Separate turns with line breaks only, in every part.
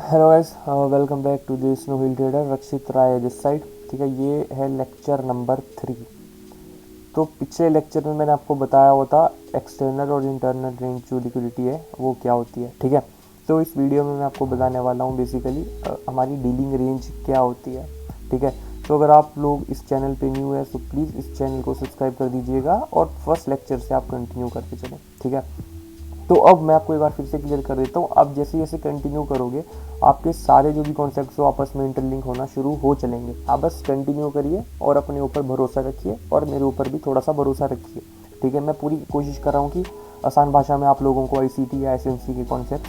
Hello guys, welcome back to the snow hill trader. Rakshit Rai this side. ठीक है, ये है लेक्चर नंबर 3। तो पिछले लेक्चर में मैंने आपको बताया हुआ था एक्सटर्नल और इंटरनल रेंज जो लिक्विडिटी है वो क्या होती है। ठीक है, तो इस वीडियो में मैं आपको बताने वाला हूँ बेसिकली हमारी डीलिंग रेंज क्या होती है। ठीक है, तो अगर आप लोग इस चैनल पे न्यू है तो प्लीज़ इस चैनल को सब्सक्राइब कर दीजिएगा और फर्स्ट लेक्चर से आप कंटिन्यू करके चलें। ठीक है, तो अब मैं आपको एक बार फिर से क्लियर कर देता हूँ। आप जैसे जैसे कंटिन्यू करोगे आपके सारे जो भी कॉन्सेप्ट्स हो आपस में इंटरलिंक होना शुरू हो चलेंगे। आप बस कंटिन्यू करिए और अपने ऊपर भरोसा रखिए और मेरे ऊपर भी थोड़ा सा भरोसा रखिए। ठीक है, मैं पूरी कोशिश कर रहा हूँ कि आसान भाषा में आप लोगों को आईसीटी या एसएमसी के कॉन्सेप्ट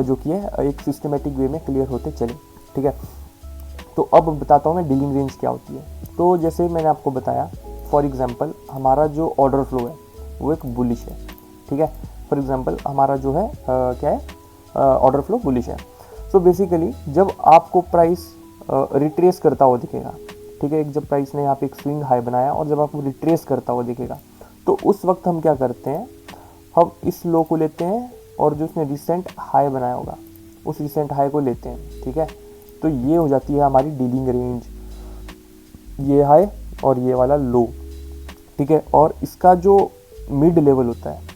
जो कि है एक सिस्टमेटिक वे में क्लियर होते चले। ठीक है, तो अब बताता हूँ मैं डीलिंग रेंज क्या होती है। तो जैसे मैंने आपको बताया, फॉर एग्जांपल हमारा जो ऑर्डर फ्लो है वो एक बुलिश है। ठीक है, फॉर एग्जांपल हमारा जो है क्या है, ऑर्डर फ्लो बुलिश है। सो बेसिकली जब आपको प्राइस रिट्रेस करता हुआ दिखेगा, ठीक है, एक जब प्राइस ने यहाँ पे एक स्विंग हाई बनाया और जब आपको रिट्रेस करता हुआ दिखेगा तो उस वक्त हम क्या करते हैं, हम इस लो को लेते हैं और जो उसने रिसेंट हाई बनाया होगा उस रिसेंट हाई को लेते हैं। ठीक है, तो ये हो जाती है हमारी डीलिंग रेंज, ये हाई और ये वाला लो। ठीक है, और इसका जो मिड लेवल होता है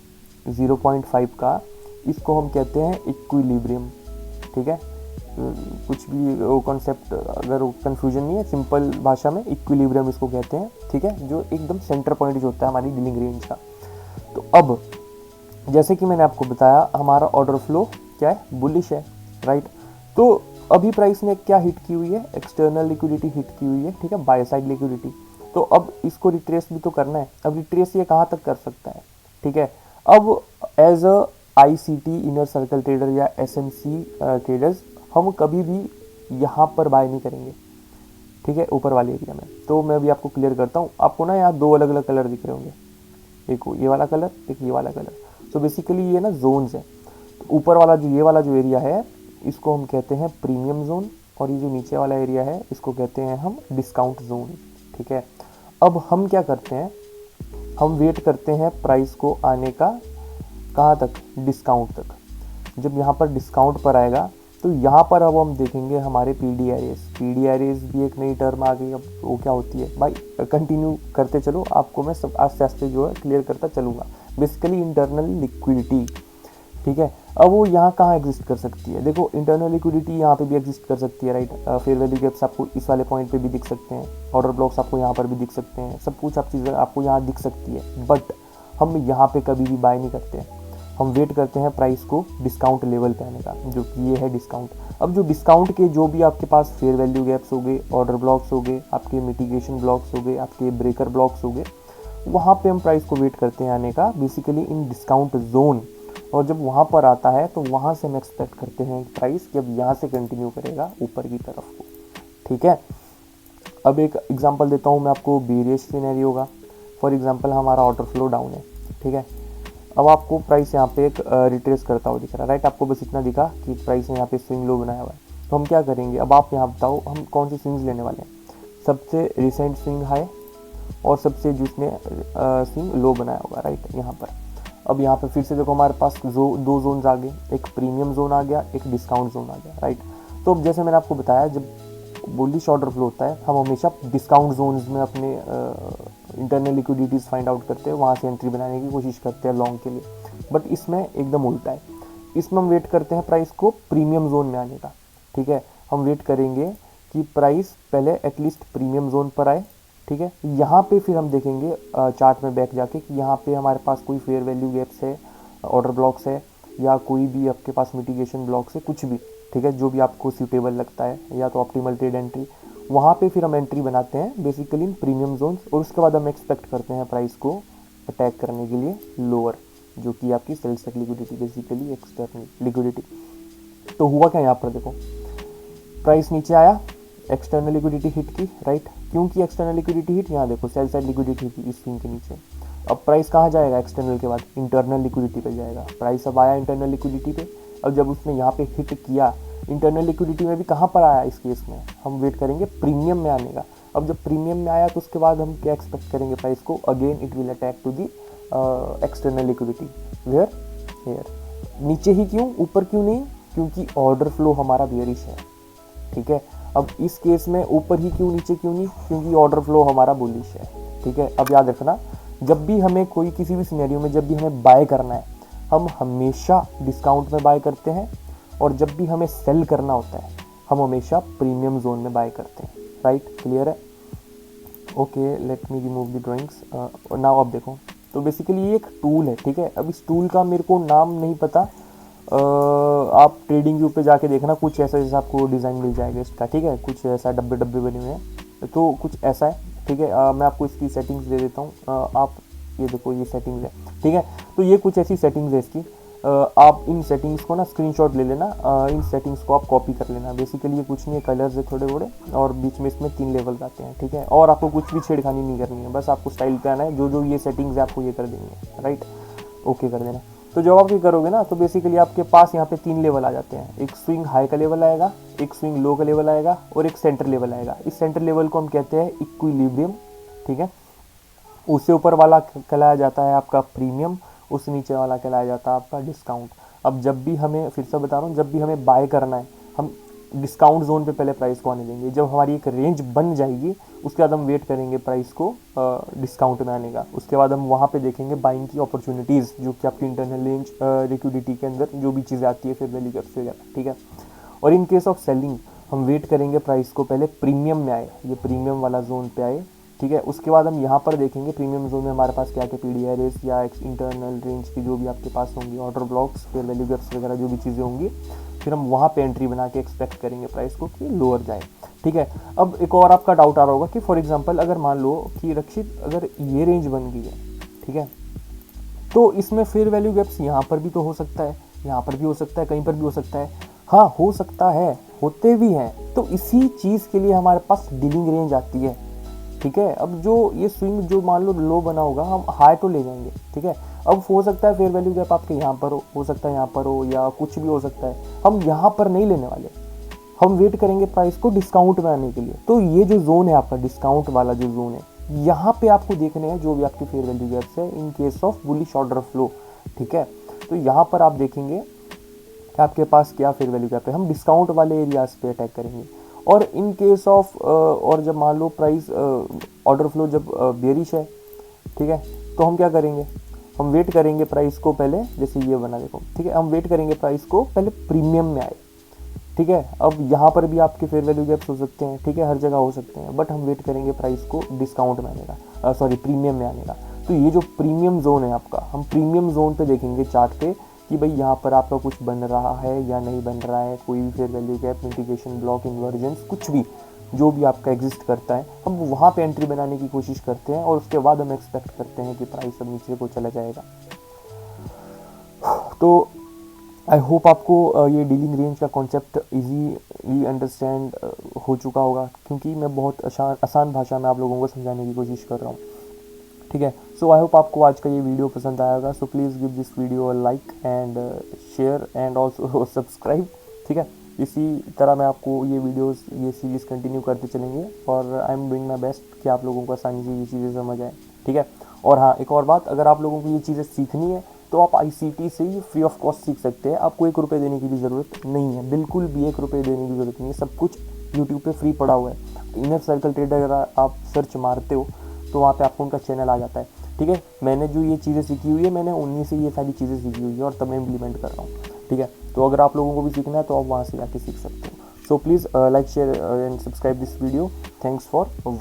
0.5 का, इसको हम कहते हैं इक्विलिब्रियम। ठीक है, कुछ भी वो कॉन्सेप्ट अगर कंफ्यूजन नहीं है, सिंपल भाषा में इक्विलिब्रियम इसको कहते हैं। ठीक है, जो एकदम सेंटर पॉइंट जो होता है हमारी डीलिंग रेंज का। तो अब जैसे कि मैंने आपको बताया हमारा ऑर्डर फ्लो क्या है, बुलिश है, राइट। तो अभी प्राइस ने क्या हिट की हुई है, एक्सटर्नल लिक्विडिटी हिट की हुई है। ठीक है, बाय साइड लिक्विडिटी। तो अब इसको रिट्रेस भी तो करना है। अब रिट्रेस ये कहाँ तक कर सकता है। ठीक है, अब as a ICT inner circle trader या एसएमसी ट्रेडर्स हम कभी भी यहाँ पर बाय नहीं करेंगे। ठीक है, ऊपर वाले एरिया में। तो मैं अभी आपको क्लियर करता हूँ। आपको ना यहाँ दो अलग अलग कलर दिख रहे होंगे, एक ये वाला कलर, एक ये वाला कलर। सो बेसिकली ये ना जोन्स है। तो ऊपर वाला जो ये वाला जो एरिया है इसको हम कहते हैं प्रीमियम जोन, और ये जो नीचे वाला एरिया है इसको कहते हैं हम डिस्काउंट जोन। ठीक है, अब हम क्या करते हैं, हम वेट करते हैं प्राइस को आने का, कहाँ तक, डिस्काउंट तक। जब यहाँ पर डिस्काउंट पर आएगा तो यहाँ पर अब हम देखेंगे हमारे पीडी एरेज। पीडी एरेज भी एक नई टर्म आ गई। अब वो क्या होती है भाई, कंटिन्यू करते चलो, आपको मैं सब आस्ते आस्ते जो है क्लियर करता चलूँगा। Basically internal liquidity. ठीक है, अब वो यहाँ कहाँ एग्जिस्ट कर सकती है, देखो इंटरनल लिक्विडिटी यहाँ पे भी एग्जिस्ट कर सकती है, राइट। फेयर वैल्यू गैप्स आपको इस वाले पॉइंट पे भी दिख सकते हैं, ऑर्डर ब्लॉक्स आपको यहाँ पर भी दिख सकते हैं, सब कुछ आप चीज़ें आपको यहाँ दिख सकती है। बट हम यहाँ पे कभी भी बाय नहीं करते हैं। हम वेट करते हैं प्राइस को डिस्काउंट लेवल पे आने का, जो कि ये है डिस्काउंट। अब जो डिस्काउंट के जो भी आपके पास फेयर वैल्यू गैप्स हो गए, ऑर्डर ब्लॉक्स हो गए, आपके मिटिगेशन ब्लॉक्स हो गए, आपके ब्रेकर ब्लॉक्स हो गए, वहाँ पे हम प्राइस को वेट करते हैं आने का, बेसिकली इन डिस्काउंट जोन। और जब वहाँ पर आता है तो वहाँ से हम एक्सपेक्ट करते हैं प्राइस कि अब यहाँ से कंटिन्यू करेगा ऊपर की तरफ को। ठीक है, अब एक एग्जांपल देता हूँ मैं आपको बेरियस सिनेरियो का। फॉर एग्जांपल हमारा ऑर्डर फ्लो डाउन है। ठीक है, अब आपको प्राइस यहाँ पे एक रिट्रेस करता हुआ दिख रहा है, राइट। आपको बस इतना दिखा कि प्राइस ने यहाँ पे स्विंग लो बनाया हुआ है। तो हम क्या करेंगे, अब आप यहाँ बताओ हम कौन सी स्विंग्स लेने वाले हैं, सबसे रिसेंट स्विंग हाई और सबसे जिसने स्विंग लो बनाया होगा, राइट, यहाँ पर। अब यहाँ पर फिर से देखो हमारे पास दो जोन्स आ गए, एक प्रीमियम जोन आ गया, एक डिस्काउंट जोन आ गया, राइट। तो अब जैसे मैंने आपको बताया, जब बुलिश ऑर्डर फ्लो होता है हम हमेशा डिस्काउंट जोन्स में अपने इंटरनल लिक्विडिटीज़ फाइंड आउट करते हैं, वहाँ से एंट्री बनाने की कोशिश करते हैं लॉन्ग के लिए। बट इसमें एकदम उल्टा है, इसमें हम वेट करते हैं प्राइस को प्रीमियम जोन में आने का। ठीक है, हम वेट करेंगे कि प्राइस पहले एटलीस्ट प्रीमियम जोन पर आए। ठीक है, यहाँ पे फिर हम देखेंगे चार्ट में बैक जाके कि यहाँ पे हमारे पास कोई फेयर वैल्यू गैप्स है, ऑर्डर ब्लॉक्स है, या कोई भी आपके पास मिटिगेशन ब्लॉक्स है, कुछ भी। ठीक है, जो भी आपको सूटेबल लगता है, या तो ऑप्टिमल ट्रेड एंट्री, वहाँ पे फिर हम एंट्री बनाते हैं बेसिकली इन प्रीमियम जोन्स। और उसके बाद हम एक्सपेक्ट करते हैं प्राइस को अटैक करने के लिए लोअर, जो कि आपकी sell side liquidity, basically external liquidity. तो हुआ क्या, यहाँ पर देखो प्राइस नीचे आया, एक्सटर्नल लिक्विडिटी हिट की, राइट। क्योंकि एक्सटर्नल लिक्विडिटी हिट, यहाँ देखो सेल साइड लिक्विडिटी थी इस स्विंग के नीचे। अब प्राइस कहाँ जाएगा, एक्सटर्नल के बाद इंटरनल लिक्विडिटी पे जाएगा। प्राइस अब आया इंटरनल लिक्विडिटी पे। अब जब उसने यहाँ पे हिट किया, इंटरनल लिक्विडिटी में भी कहाँ पर आया, इस केस में हम वेट करेंगे प्रीमियम में आने का। अब जब प्रीमियम में आया तो उसके बाद हम क्या एक्सपेक्ट करेंगे प्राइस को, again it will attack to the external liquidity, where here. नीचे ही क्यों, ऊपर क्यों नहीं, क्योंकि ऑर्डर फ्लो हमारा बेयरिश है, ठीक है। अब इस केस में ऊपर ही क्यों, नीचे क्यों नहीं, क्योंकि ऑर्डर फ्लो हमारा बुलिश है, ठीक है। अब याद रखना, जब भी हमें कोई किसी भी सिनेरियो में जब भी हमें बाय करना है, हम हमेशा डिस्काउंट में बाय करते हैं, और जब भी हमें सेल करना होता है हम हमेशा प्रीमियम जोन में बाय करते हैं, राइट, क्लियर है। Okay, let me remove the drawings now. अब देखो, तो बेसिकली ये एक टूल है, ठीक है। अब इस टूल का मेरे को नाम नहीं पता, आप ट्रेडिंग व्यू पे जाके देखना, कुछ ऐसा जैसा आपको डिज़ाइन मिल जाएगा इसका, ठीक है। कुछ ऐसा डब्बे डब्बे बने हुए हैं, तो कुछ ऐसा है, ठीक है। मैं आपको इसकी सेटिंग्स दे देता हूँ, आप ये देखो, ये सेटिंग्स है, ठीक है। तो ये कुछ ऐसी सेटिंग्स है इसकी, आप इन सेटिंग्स को ना स्क्रीनशॉट ले लेना, इन सेटिंग्स को आप कॉपी कर लेना। बेसिकली ये कुछ नहीं है, कलर्स है थोड़े थोड़े, और बीच में इसमें 3 लेवल आते हैं, ठीक है। और आपको कुछ भी छेड़खानी नहीं करनी है, बस आपको स्टाइल पे आना है, जो जो ये सेटिंग्स है आपको ये कर देनी है, राइट, ओके कर देना। तो जब आप ये करोगे ना, तो बेसिकली आपके पास यहाँ पे 3 लेवल आ जाते हैं। एक स्विंग हाई का लेवल आएगा, एक स्विंग लो का लेवल आएगा, और एक सेंटर लेवल आएगा। इस सेंटर लेवल को हम कहते हैं इक्विलिब्रियम, ठीक है। उससे ऊपर वाला कहलाया जाता है आपका प्रीमियम, उस नीचे वाला कहलाया जाता है आपका डिस्काउंट। अब जब भी हमें, फिर से बता रहा हूँ, जब भी हमें बाय करना है, हम डिस्काउंट जोन पे पहले प्राइस को आने देंगे। जब हमारी एक रेंज बन जाएगी, उसके बाद हम वेट करेंगे प्राइस को डिस्काउंट में आने का। उसके बाद हम वहाँ पे देखेंगे बाइंग की अपॉर्चुनिटीज़, जो कि आपकी इंटरनल रेंज लिक्विडिटी के अंदर जो भी चीज़ें आती है, फिर वैल्यू कैप्स वगैरह, ठीक है। और इन केस ऑफ सेलिंग हम वेट करेंगे प्राइस को पहले प्रीमियम में आए, ये प्रीमियम वाला जोन पे आए, ठीक है। उसके बाद हम यहाँ पर देखेंगे प्रीमियम जोन में हमारे पास क्या क्या PDRS या इंटरनल रेंज की जो भी आपके पास होंगी, ऑर्डर ब्लॉक्स, फिर वैल्यू गैप्स वगैरह जो भी चीज़ें होंगी, फिर हम वहाँ पे एंट्री बना के एक्सपेक्ट करेंगे प्राइस को कि लोअर जाए, ठीक है। अब एक और आपका डाउट आ रहा होगा कि फॉर एग्जांपल अगर मान लो कि रक्षित अगर ये रेंज बन गई है, ठीक है, तो इसमें फिर वैल्यू गैप्स यहाँ पर भी तो हो सकता है, यहाँ पर भी हो सकता है, कहीं पर भी हो सकता है। हाँ, हो सकता है, होते भी हैं। तो इसी चीज़ के लिए हमारे पास डीलिंग रेंज आती है, ठीक है। अब जो ये स्विंग जो मान लो लो बना होगा, हम हाई तो ले जाएंगे, ठीक है। अब हो सकता है फेयर वैल्यू गैप आपके यहाँ पर हो सकता है यहाँ पर हो, या कुछ भी हो सकता है। हम यहाँ पर नहीं लेने वाले, हम वेट करेंगे प्राइस को डिस्काउंट में आने के लिए। तो ये जो जोन है आपका डिस्काउंट वाला जो जोन है, यहाँ पे आपको देखने हैं जो भी आपके फेयर वैल्यू गैप्स है in case of bullish order flow, ठीक है। तो यहाँ पर आप देखेंगे कि आपके पास क्या फेयर वैल्यू गैप है, हम डिस्काउंट वाले एरियाज पे अटैक करेंगे। और इन केस ऑफ और जब मान लो प्राइस ऑर्डर फ्लो जब बेरिश है, ठीक है, तो हम क्या करेंगे, हम वेट करेंगे प्राइस को पहले, जैसे ये बना देखो, ठीक है, हम वेट करेंगे प्राइस को पहले प्रीमियम में आए, ठीक है। अब यहाँ पर भी आपके फेयर वैल्यू गैप्स हो सकते हैं, ठीक है, हर जगह हो सकते हैं, बट हम वेट करेंगे प्राइस को डिस्काउंट में आने का, सॉरी प्रीमियम में आने का। तो ये जो प्रीमियम जोन है आपका, हम प्रीमियम जोन पे देखेंगे चार्ट पे कि भाई यहाँ पर आपका कुछ बन रहा है या नहीं बन रहा है, कोई भी fair value gap, mitigation block, inversions, कुछ भी जो भी आपका एग्जिस्ट करता है, हम वहाँ पे एंट्री बनाने की कोशिश करते हैं, और उसके बाद हम एक्सपेक्ट करते हैं कि प्राइस अब नीचे को चला जाएगा। तो आई होप आपको ये डीलिंग रेंज का कॉन्सेप्ट ईजीली अंडरस्टैंड हो चुका होगा, क्योंकि मैं बहुत आसान भाषा में आप लोगों को समझाने की कोशिश कर रहा हूँ, ठीक है। सो आई होप आपको आज का ये वीडियो पसंद आएगा। So please give this video a like and share and also subscribe, ठीक है। इसी तरह मैं आपको ये वीडियोस, ये सीरीज़ कंटिन्यू करते चलेंगे, और I am doing my best कि आप लोगों को आसानी से ये चीज़ें समझ आए, ठीक है। और हाँ, एक और बात, अगर आप लोगों को ये चीज़ें सीखनी है तो आप ICT से ही फ्री ऑफ कॉस्ट सीख सकते हैं। आपको 1 रुपये देने की भी ज़रूरत नहीं है, बिल्कुल भी 1 रुपये देने की ज़रूरत नहीं है, सब कुछ यूट्यूब पे फ्री पड़ा हुआ है। इनर सर्कल ट्रेडर अगर आप सर्च मारते हो तो वहाँ पे आपको उनका चैनल आ जाता है, ठीक है। मैंने जो ये चीज़ें सीखी हुई है, मैंने उन्हीं से ये सारी चीज़ें सीखी हुई है, और तब मैं इम्प्लीमेंट कर रहा हूँ, ठीक है। तो अगर आप लोगों को भी सीखना है तो आप वहाँ से जाके सीख सकते हो। So please like, share and subscribe this video. Thanks for watching.